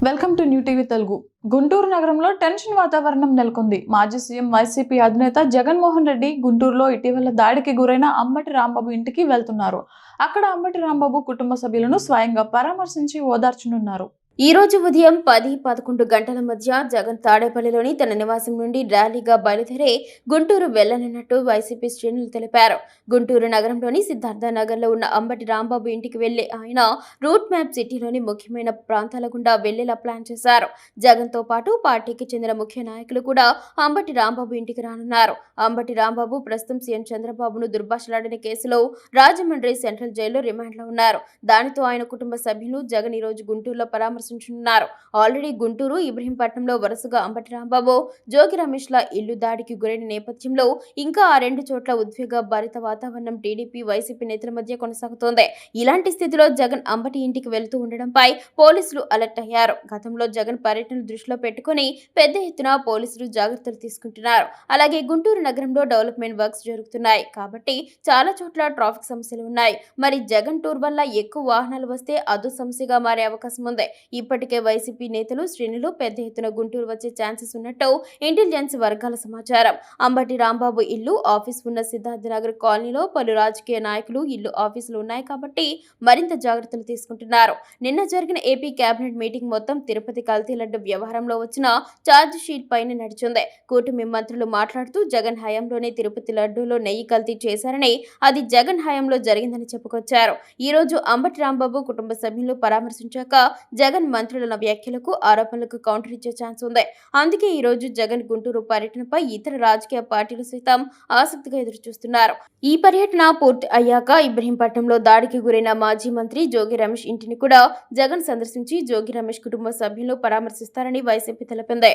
Welcome to new TV Telugu. Guntur నగరంలో tension వాతావరణం నెలకొంది. మాజీ సీఎం వైసీపీ అధినేత జగన్మోహన్ రెడ్డి గుంటూరులో ఇటీవల దాడికి గురైన అంబటి రాంబాబు ఇంటికి వెళ్తున్నారు. అక్కడ అంబటి రాంబాబు కుటుంబ సభ్యులను స్వయంగా పరామర్శించి ఓదార్చనున్నారు. ఈ రోజు ఉదయం 10-11 గంటల మధ్య జగన్ తాడేపల్లిలోని తన నివాసం నుండి ర్యాలీగా బయలుదేరి గుంటూరు వెళ్లనున్నట్టు వైసీపీ శ్రేణులు తెలిపారు. గుంటూరు నగరంలోని సిద్ధార్థ నగర్లో ఉన్న అంబటి రాంబాబు ఇంటికి వెళ్లే ఆయన రూట్ మ్యాప్ సిటీలోని ముఖ్యమైన ప్రాంతాల గుండా వెళ్లేలా ప్లాన్ చేశారు. జగన్ తో పాటు పార్టీకి చెందిన ముఖ్య నాయకులు కూడా అంబటి రాంబాబు ఇంటికి రానున్నారు. అంబటి రాంబాబు ప్రస్తుతం సీఎం చంద్రబాబును దుర్భాషలాడిన కేసులో రాజమండ్రి సెంట్రల్ జైల్లో రిమాండ్లో ఉన్నారు. దానితో ఆయన కుటుంబ సభ్యులు జగన్ ఈ రోజు గుంటూరులో పరామర్శించనున్నారు. ఆల్రెడీ గుంటూరు, ఇబ్రహీంపట్నంలో వరుసగా అంబటి రాంబాబు, జోగి రమేష్ల ఇల్లు దాడికి గురైన నేపథ్యంలో ఇంకా ఆ రెండు చోట్ల ఉద్వేగ భరిత వాతావరణం టీడీపీ, వైసీపీ నేతల మధ్య కొనసాగుతోంది. ఇలాంటి స్థితిలో జగన్ అంబటి ఇంటికి వెళుతూ ఉండడంపై పోలీసులు అలర్ట్ అయ్యారు. గతంలో జగన్ పర్యటన దృష్టిలో పెట్టుకుని పెద్ద ఎత్తున పోలీసులు జాగ్రత్తలు తీసుకుంటున్నారు. అలాగే గుంటూరు నగరంలో డెవలప్మెంట్ వర్క్స్ జరుగుతున్నాయి కాబట్టి చాలా చోట్ల ట్రాఫిక్ సమస్యలు ఉన్నాయి. మరి జగన్ టూర్ వల్ల ఎక్కువ వాహనాలు వస్తే అదో సమస్యగా మారే అవకాశం ఉంది. ఇప్పటికే వైసీపీ నేతలు, శ్రేణులు పెద్ద ఎత్తున గుంటూరు వచ్చే ఛాన్సెస్ ఉన్నట్టు ఇంటెలిజెన్స్ వర్గాల సమాచారం. అంబటి రాంబాబు ఇల్లు, ఆఫీస్ ఉన్న సిద్ధార్థ నగర్ కాలనీలో పలు రాజకీయ నాయకులు ఇల్లు, ఆఫీసులు ఉన్నాయి కాబట్టి మరింత జాగ్రత్తలు తీసుకుంటున్నారు. నిన్న జరిగిన ఏపీ కేబినెట్ మీటింగ్ మొత్తం తిరుపతి కల్తీ లడ్డు వ్యవహారంలో వచ్చిన ఛార్జ్ షీట్ పైన నడిచింది. కూటమి మంత్రులు మాట్లాడుతూ జగన్ హయాంలోనే తిరుపతి లడ్డూలో నెయ్యి కల్తీ చేశారని, అది జగన్ హయాంలో జరిగిందని చెప్పుకొచ్చారు. ఈ రోజు అంబటి రాంబాబు కుటుంబ సభ్యులు పరామర్శించాక జగన్ మంత్రుల వ్యాఖ్యలకు, ఆరోపణలకు కౌంటర్ ఇచ్చే ఛాన్స్ ఉంది. అందుకే ఈ రోజు జగన్ గుంటూరు పర్యటనపై ఇతర రాజకీయ పార్టీలు సైతం ఆసక్తిగా ఎదురుచూస్తున్నారు. ఈ పర్యటన పూర్తి అయ్యాక ఇబ్రహీంపట్నంలో దాడికి గురైన మాజీ మంత్రి జోగి రమేష్ ఇంటిని కూడా జగన్ సందర్శించి జోగి రమేష్ కుటుంబ సభ్యులను పరామర్శిస్తారని వైసీపీ తెలిపింది.